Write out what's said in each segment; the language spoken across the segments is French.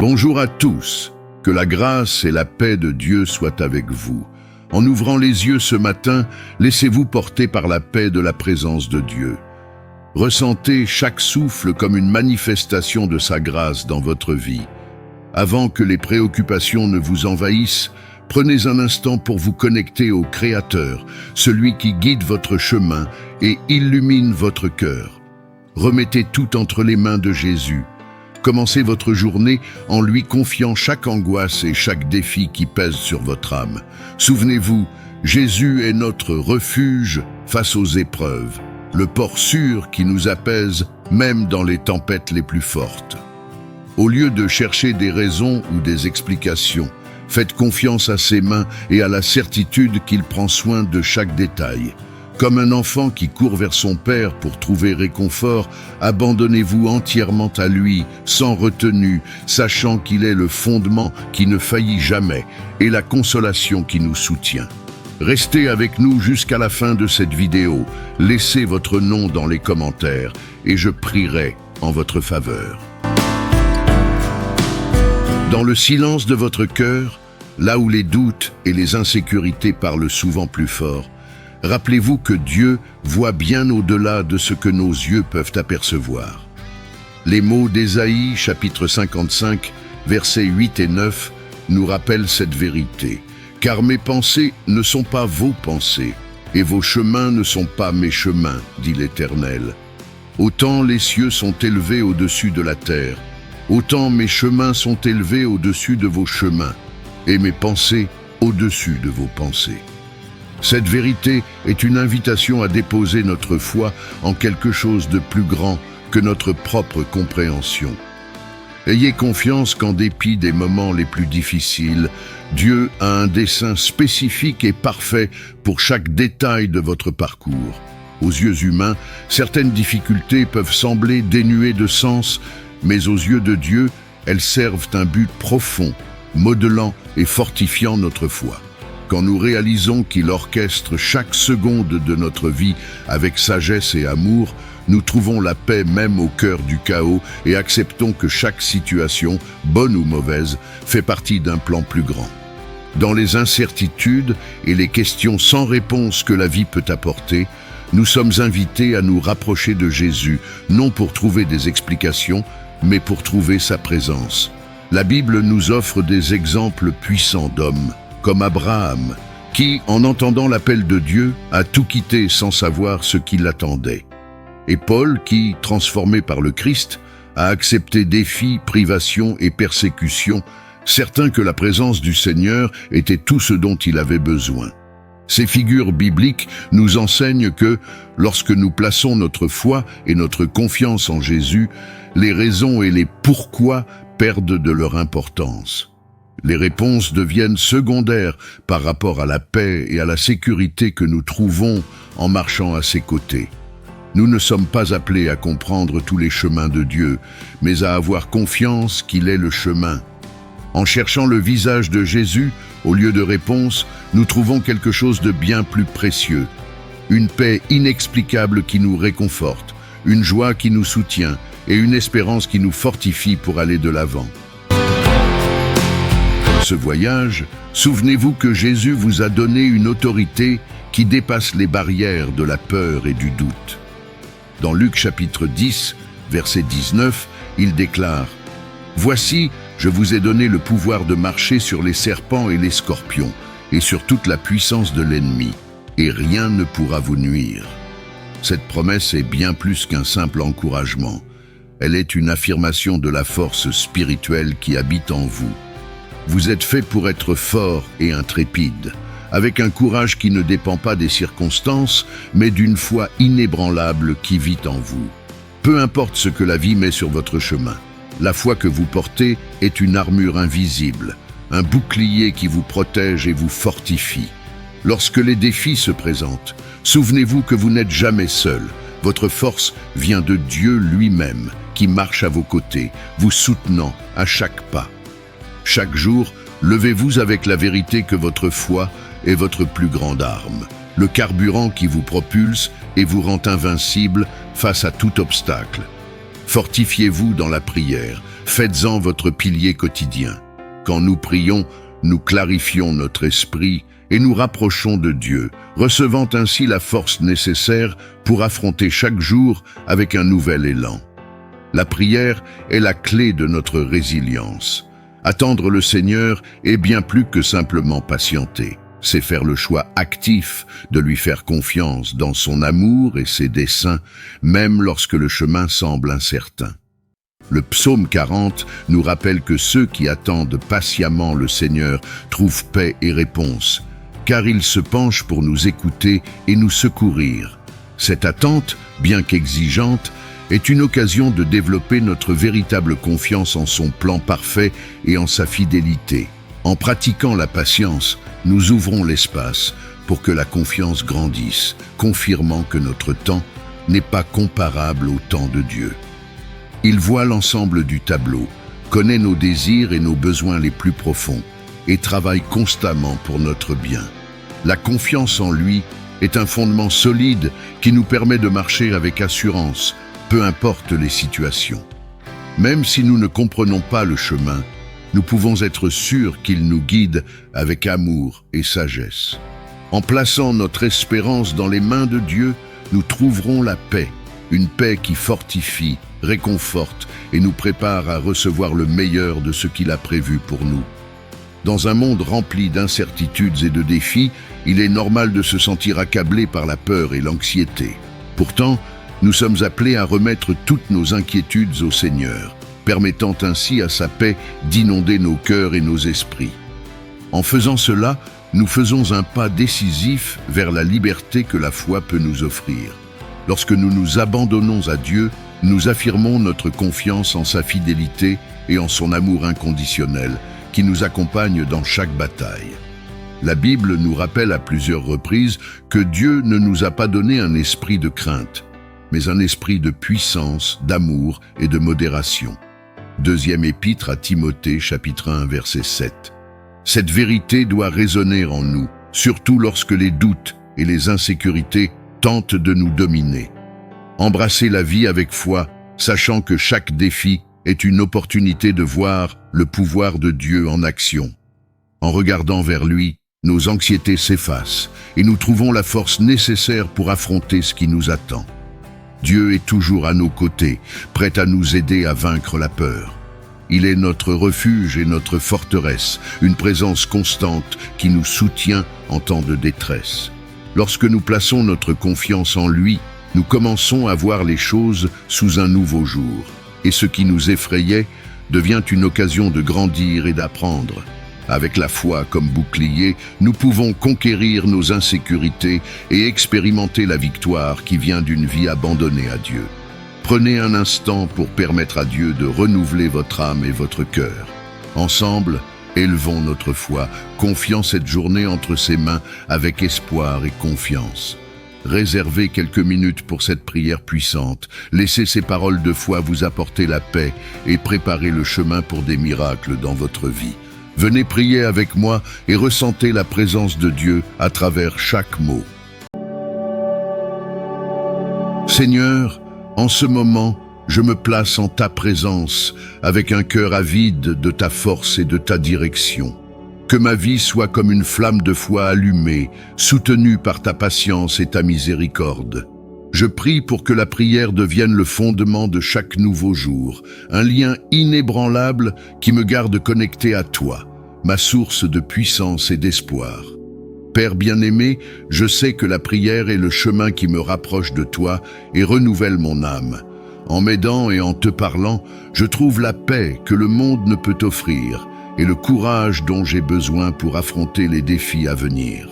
Bonjour à tous, que la grâce et la paix de Dieu soient avec vous. En ouvrant les yeux ce matin, laissez-vous porter par la paix de la présence de Dieu. Ressentez chaque souffle comme une manifestation de sa grâce dans votre vie. Avant que les préoccupations ne vous envahissent, prenez un instant pour vous connecter au Créateur, celui qui guide votre chemin et illumine votre cœur. Remettez tout entre les mains de Jésus. Commencez votre journée en lui confiant chaque angoisse et chaque défi qui pèse sur votre âme. Souvenez-vous, Jésus est notre refuge face aux épreuves, le port sûr qui nous apaise même dans les tempêtes les plus fortes. Au lieu de chercher des raisons ou des explications, faites confiance à ses mains et à la certitude qu'il prend soin de chaque détail. Comme un enfant qui court vers son père pour trouver réconfort, abandonnez-vous entièrement à lui, sans retenue, sachant qu'il est le fondement qui ne faillit jamais et la consolation qui nous soutient. Restez avec nous jusqu'à la fin de cette vidéo. Laissez votre nom dans les commentaires et je prierai en votre faveur. Dans le silence de votre cœur, là où les doutes et les insécurités parlent souvent plus fort, rappelez-vous que Dieu voit bien au-delà de ce que nos yeux peuvent apercevoir. Les mots d'Ésaïe, chapitre 55, versets 8 et 9, nous rappellent cette vérité. « Car mes pensées ne sont pas vos pensées, et vos chemins ne sont pas mes chemins, dit l'Éternel. Autant les cieux sont élevés au-dessus de la terre, autant mes chemins sont élevés au-dessus de vos chemins, et mes pensées au-dessus de vos pensées. » Cette vérité est une invitation à déposer notre foi en quelque chose de plus grand que notre propre compréhension. Ayez confiance qu'en dépit des moments les plus difficiles, Dieu a un dessein spécifique et parfait pour chaque détail de votre parcours. Aux yeux humains, certaines difficultés peuvent sembler dénuées de sens, mais aux yeux de Dieu, elles servent un but profond, modelant et fortifiant notre foi. Quand nous réalisons qu'il orchestre chaque seconde de notre vie avec sagesse et amour, nous trouvons la paix même au cœur du chaos et acceptons que chaque situation, bonne ou mauvaise, fait partie d'un plan plus grand. Dans les incertitudes et les questions sans réponse que la vie peut apporter, nous sommes invités à nous rapprocher de Jésus, non pour trouver des explications, mais pour trouver sa présence. La Bible nous offre des exemples puissants d'hommes, comme Abraham, qui, en entendant l'appel de Dieu, a tout quitté sans savoir ce qui l'attendait. Et Paul, qui, transformé par le Christ, a accepté défis, privations et persécutions, certain que la présence du Seigneur était tout ce dont il avait besoin. Ces figures bibliques nous enseignent que, lorsque nous plaçons notre foi et notre confiance en Jésus, les raisons et les pourquoi perdent de leur importance. Les réponses deviennent secondaires par rapport à la paix et à la sécurité que nous trouvons en marchant à ses côtés. Nous ne sommes pas appelés à comprendre tous les chemins de Dieu, mais à avoir confiance qu'il est le chemin. En cherchant le visage de Jésus, au lieu de réponse, nous trouvons quelque chose de bien plus précieux. Une paix inexplicable qui nous réconforte, une joie qui nous soutient et une espérance qui nous fortifie pour aller de l'avant. Ce voyage, souvenez-vous que Jésus vous a donné une autorité qui dépasse les barrières de la peur et du doute. Dans Luc chapitre 10, verset 19, il déclare « Voici, je vous ai donné le pouvoir de marcher sur les serpents et les scorpions, et sur toute la puissance de l'ennemi, et rien ne pourra vous nuire. » Cette promesse est bien plus qu'un simple encouragement. Elle est une affirmation de la force spirituelle qui habite en vous. Vous êtes fait pour être fort et intrépide, avec un courage qui ne dépend pas des circonstances, mais d'une foi inébranlable qui vit en vous. Peu importe ce que la vie met sur votre chemin, la foi que vous portez est une armure invisible, un bouclier qui vous protège et vous fortifie. Lorsque les défis se présentent, souvenez-vous que vous n'êtes jamais seul. Votre force vient de Dieu lui-même, qui marche à vos côtés, vous soutenant à chaque pas. Chaque jour, levez-vous avec la vérité que votre foi est votre plus grande arme, le carburant qui vous propulse et vous rend invincible face à tout obstacle. Fortifiez-vous dans la prière, faites-en votre pilier quotidien. Quand nous prions, nous clarifions notre esprit et nous rapprochons de Dieu, recevant ainsi la force nécessaire pour affronter chaque jour avec un nouvel élan. La prière est la clé de notre résilience. Attendre le Seigneur est bien plus que simplement patienter. C'est faire le choix actif de lui faire confiance dans son amour et ses desseins, même lorsque le chemin semble incertain. Le psaume 40 nous rappelle que ceux qui attendent patiemment le Seigneur trouvent paix et réponse, car il se penche pour nous écouter et nous secourir. Cette attente, bien qu'exigeante, est une occasion de développer notre véritable confiance en son plan parfait et en sa fidélité. En pratiquant la patience, nous ouvrons l'espace pour que la confiance grandisse, confirmant que notre temps n'est pas comparable au temps de Dieu. Il voit l'ensemble du tableau, connaît nos désirs et nos besoins les plus profonds et travaille constamment pour notre bien. La confiance en lui est un fondement solide qui nous permet de marcher avec assurance, peu importe les situations. Même si nous ne comprenons pas le chemin, nous pouvons être sûrs qu'il nous guide avec amour et sagesse. En plaçant notre espérance dans les mains de Dieu, nous trouverons la paix, une paix qui fortifie, réconforte et nous prépare à recevoir le meilleur de ce qu'il a prévu pour nous. Dans un monde rempli d'incertitudes et de défis, il est normal de se sentir accablé par la peur et l'anxiété. Pourtant, nous sommes appelés à remettre toutes nos inquiétudes au Seigneur, permettant ainsi à sa paix d'inonder nos cœurs et nos esprits. En faisant cela, nous faisons un pas décisif vers la liberté que la foi peut nous offrir. Lorsque nous nous abandonnons à Dieu, nous affirmons notre confiance en sa fidélité et en son amour inconditionnel, qui nous accompagne dans chaque bataille. La Bible nous rappelle à plusieurs reprises que Dieu ne nous a pas donné un esprit de crainte, mais un esprit de puissance, d'amour et de modération. Deuxième épître à Timothée, chapitre 1, verset 7. Cette vérité doit résonner en nous, surtout lorsque les doutes et les insécurités tentent de nous dominer. Embrasser la vie avec foi, sachant que chaque défi est une opportunité de voir le pouvoir de Dieu en action. En regardant vers lui, nos anxiétés s'effacent et nous trouvons la force nécessaire pour affronter ce qui nous attend. Dieu est toujours à nos côtés, prêt à nous aider à vaincre la peur. Il est notre refuge et notre forteresse, une présence constante qui nous soutient en temps de détresse. Lorsque nous plaçons notre confiance en lui, nous commençons à voir les choses sous un nouveau jour. Et ce qui nous effrayait devient une occasion de grandir et d'apprendre. Avec la foi comme bouclier, nous pouvons conquérir nos insécurités et expérimenter la victoire qui vient d'une vie abandonnée à Dieu. Prenez un instant pour permettre à Dieu de renouveler votre âme et votre cœur. Ensemble, élevons notre foi, confiant cette journée entre ses mains avec espoir et confiance. Réservez quelques minutes pour cette prière puissante. Laissez ces paroles de foi vous apporter la paix et préparer le chemin pour des miracles dans votre vie. Venez prier avec moi et ressentez la présence de Dieu à travers chaque mot. Seigneur, en ce moment, je me place en ta présence avec un cœur avide de ta force et de ta direction. Que ma vie soit comme une flamme de foi allumée, soutenue par ta patience et ta miséricorde. Je prie pour que la prière devienne le fondement de chaque nouveau jour, un lien inébranlable qui me garde connecté à toi, ma source de puissance et d'espoir. Père bien-aimé, je sais que la prière est le chemin qui me rapproche de toi et renouvelle mon âme. En m'aidant et en te parlant, je trouve la paix que le monde ne peut offrir et le courage dont j'ai besoin pour affronter les défis à venir.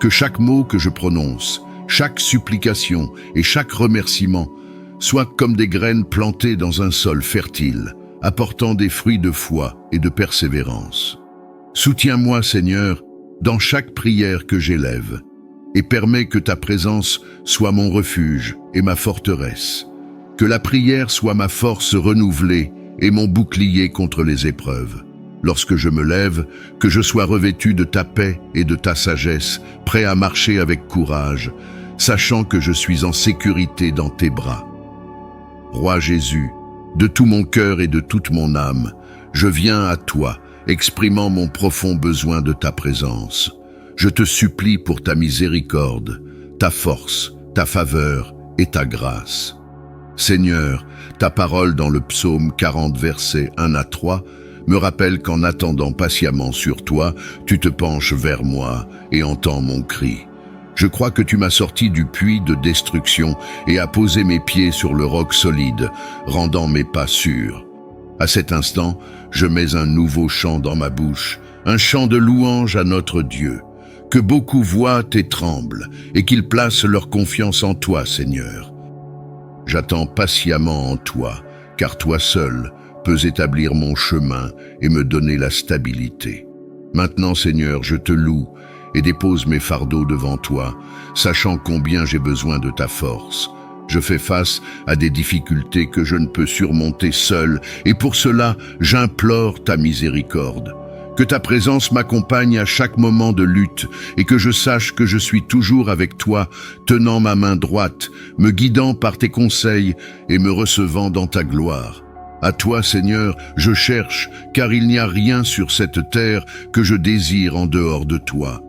Que chaque mot que je prononce, chaque supplication et chaque remerciement soient comme des graines plantées dans un sol fertile, apportant des fruits de foi et de persévérance. Soutiens-moi, Seigneur, dans chaque prière que j'élève, et permets que ta présence soit mon refuge et ma forteresse. Que la prière soit ma force renouvelée et mon bouclier contre les épreuves. Lorsque je me lève, que je sois revêtu de ta paix et de ta sagesse, prêt à marcher avec courage, sachant que je suis en sécurité dans tes bras. Roi Jésus, de tout mon cœur et de toute mon âme, je viens à toi, exprimant mon profond besoin de ta présence. Je te supplie pour ta miséricorde, ta force, ta faveur et ta grâce. Seigneur, ta parole dans le psaume 40, versets 1 à 3, me rappelle qu'en attendant patiemment sur toi, tu te penches vers moi et entends mon cri. Je crois que tu m'as sorti du puits de destruction et as posé mes pieds sur le roc solide, rendant mes pas sûrs. À cet instant, je mets un nouveau chant dans ma bouche, un chant de louange à notre Dieu. Que beaucoup voient et tremblent, et qu'ils placent leur confiance en toi, Seigneur. J'attends patiemment en toi, car toi seul peux établir mon chemin et me donner la stabilité. Maintenant, Seigneur, je te loue et dépose mes fardeaux devant toi, sachant combien j'ai besoin de ta force. Je fais face à des difficultés que je ne peux surmonter seul, et pour cela, j'implore ta miséricorde. Que ta présence m'accompagne à chaque moment de lutte et que je sache que je suis toujours avec toi, tenant ma main droite, me guidant par tes conseils et me recevant dans ta gloire. À toi, Seigneur, je cherche, car il n'y a rien sur cette terre que je désire en dehors de toi.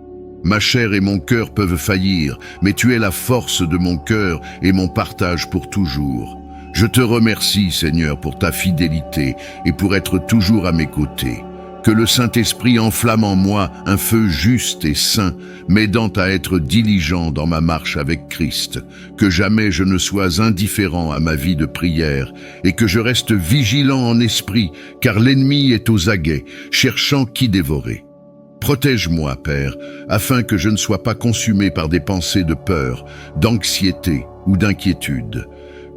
Ma chair et mon cœur peuvent faillir, mais tu es la force de mon cœur et mon partage pour toujours. Je te remercie, Seigneur, pour ta fidélité et pour être toujours à mes côtés. Que le Saint-Esprit enflamme en moi un feu juste et saint, m'aidant à être diligent dans ma marche avec Christ. Que jamais je ne sois indifférent à ma vie de prière et que je reste vigilant en esprit, car l'ennemi est aux aguets, cherchant qui dévorer. Protège-moi, Père, afin que je ne sois pas consumé par des pensées de peur, d'anxiété ou d'inquiétude.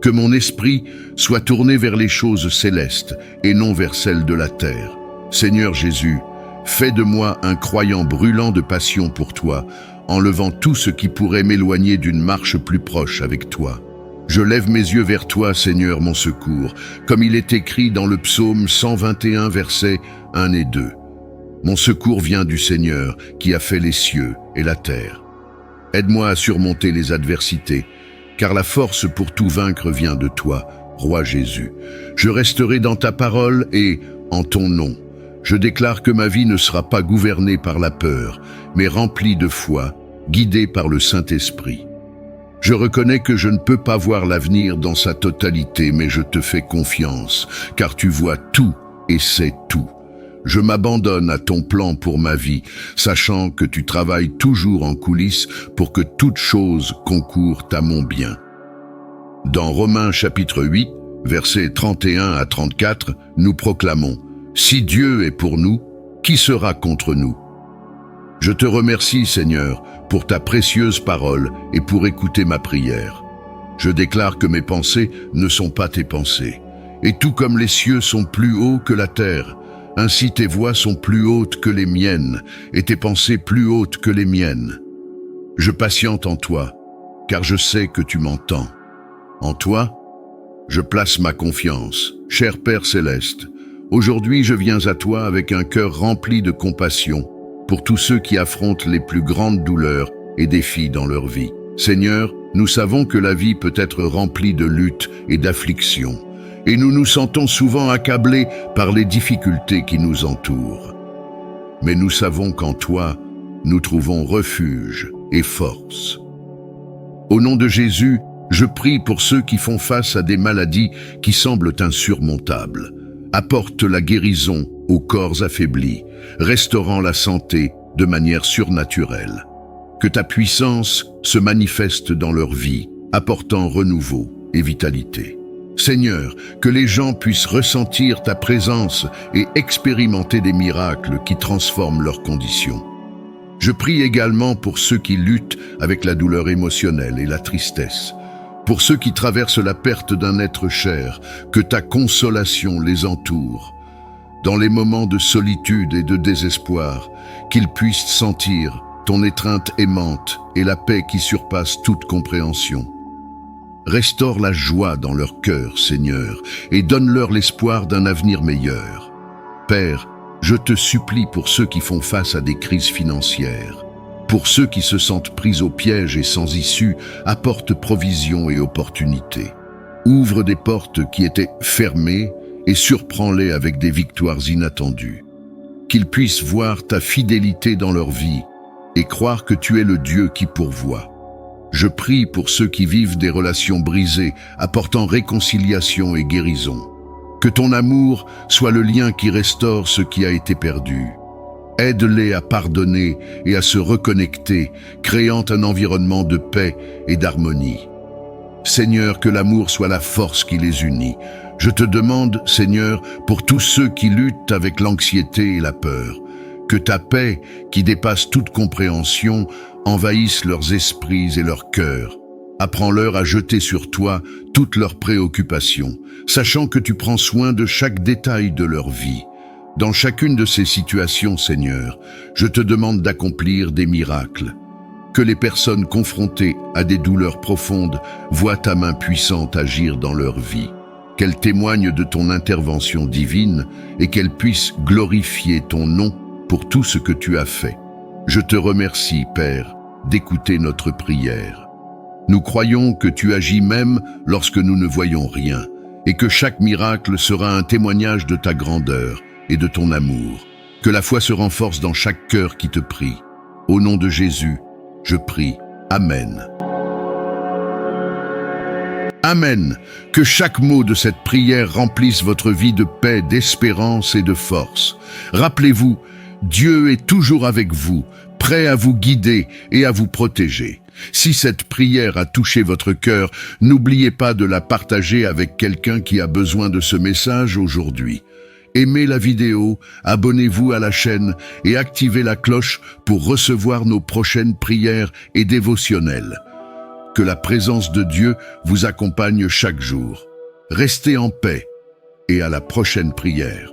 Que mon esprit soit tourné vers les choses célestes et non vers celles de la terre. Seigneur Jésus, fais de moi un croyant brûlant de passion pour toi, enlevant tout ce qui pourrait m'éloigner d'une marche plus proche avec toi. Je lève mes yeux vers toi, Seigneur, mon secours, comme il est écrit dans le psaume 121, versets 1 et 2. Mon secours vient du Seigneur, qui a fait les cieux et la terre. Aide-moi à surmonter les adversités, car la force pour tout vaincre vient de toi, Roi Jésus. Je resterai dans ta parole et, en ton nom, je déclare que ma vie ne sera pas gouvernée par la peur, mais remplie de foi, guidée par le Saint-Esprit. Je reconnais que je ne peux pas voir l'avenir dans sa totalité, mais je te fais confiance, car tu vois tout et sais tout. Je m'abandonne à ton plan pour ma vie, sachant que tu travailles toujours en coulisses pour que toute chose concourt à mon bien. Dans Romains chapitre 8, versets 31 à 34, nous proclamons: Si Dieu est pour nous, qui sera contre nous? Je te remercie, Seigneur, pour ta précieuse parole et pour écouter ma prière. Je déclare que mes pensées ne sont pas tes pensées. Et tout comme les cieux sont plus hauts que la terre, ainsi tes voies sont plus hautes que les miennes et tes pensées plus hautes que les miennes. Je patiente en toi, car je sais que tu m'entends. En toi, je place ma confiance. Cher Père céleste, aujourd'hui je viens à toi avec un cœur rempli de compassion pour tous ceux qui affrontent les plus grandes douleurs et défis dans leur vie. Seigneur, nous savons que la vie peut être remplie de luttes et d'afflictions, et nous nous sentons souvent accablés par les difficultés qui nous entourent. Mais nous savons qu'en toi, nous trouvons refuge et force. Au nom de Jésus, je prie pour ceux qui font face à des maladies qui semblent insurmontables. Apporte la guérison aux corps affaiblis, restaurant la santé de manière surnaturelle. Que ta puissance se manifeste dans leur vie, apportant renouveau et vitalité. Seigneur, que les gens puissent ressentir ta présence et expérimenter des miracles qui transforment leurs conditions. Je prie également pour ceux qui luttent avec la douleur émotionnelle et la tristesse. Pour ceux qui traversent la perte d'un être cher, que ta consolation les entoure. Dans les moments de solitude et de désespoir, qu'ils puissent sentir ton étreinte aimante et la paix qui surpasse toute compréhension. Restaure la joie dans leur cœur, Seigneur, et donne-leur l'espoir d'un avenir meilleur. Père, je te supplie pour ceux qui font face à des crises financières. Pour ceux qui se sentent pris au piège et sans issue, apporte provision et opportunité. Ouvre des portes qui étaient fermées et surprends-les avec des victoires inattendues. Qu'ils puissent voir ta fidélité dans leur vie et croire que tu es le Dieu qui pourvoit. Je prie pour ceux qui vivent des relations brisées, apportant réconciliation et guérison. Que ton amour soit le lien qui restaure ce qui a été perdu. Aide-les à pardonner et à se reconnecter, créant un environnement de paix et d'harmonie. Seigneur, que l'amour soit la force qui les unit. Je te demande, Seigneur, pour tous ceux qui luttent avec l'anxiété et la peur, que ta paix, qui dépasse toute compréhension, envahisse leurs esprits et leurs cœurs. Apprends-leur à jeter sur toi toutes leurs préoccupations, sachant que tu prends soin de chaque détail de leur vie. Dans chacune de ces situations, Seigneur, je te demande d'accomplir des miracles. Que les personnes confrontées à des douleurs profondes voient ta main puissante agir dans leur vie. Qu'elles témoignent de ton intervention divine et qu'elles puissent glorifier ton nom pour tout ce que tu as fait. Je te remercie, Père, d'écouter notre prière. Nous croyons que tu agis même lorsque nous ne voyons rien, et que chaque miracle sera un témoignage de ta grandeur et de ton amour. Que la foi se renforce dans chaque cœur qui te prie. Au nom de Jésus, je prie. Amen. Amen. Que chaque mot de cette prière remplisse votre vie de paix, d'espérance et de force. Rappelez-vous, Dieu est toujours avec vous, prêt à vous guider et à vous protéger. Si cette prière a touché votre cœur, n'oubliez pas de la partager avec quelqu'un qui a besoin de ce message aujourd'hui. Aimez la vidéo, abonnez-vous à la chaîne et activez la cloche pour recevoir nos prochaines prières et dévotionnels. Que la présence de Dieu vous accompagne chaque jour. Restez en paix et à la prochaine prière.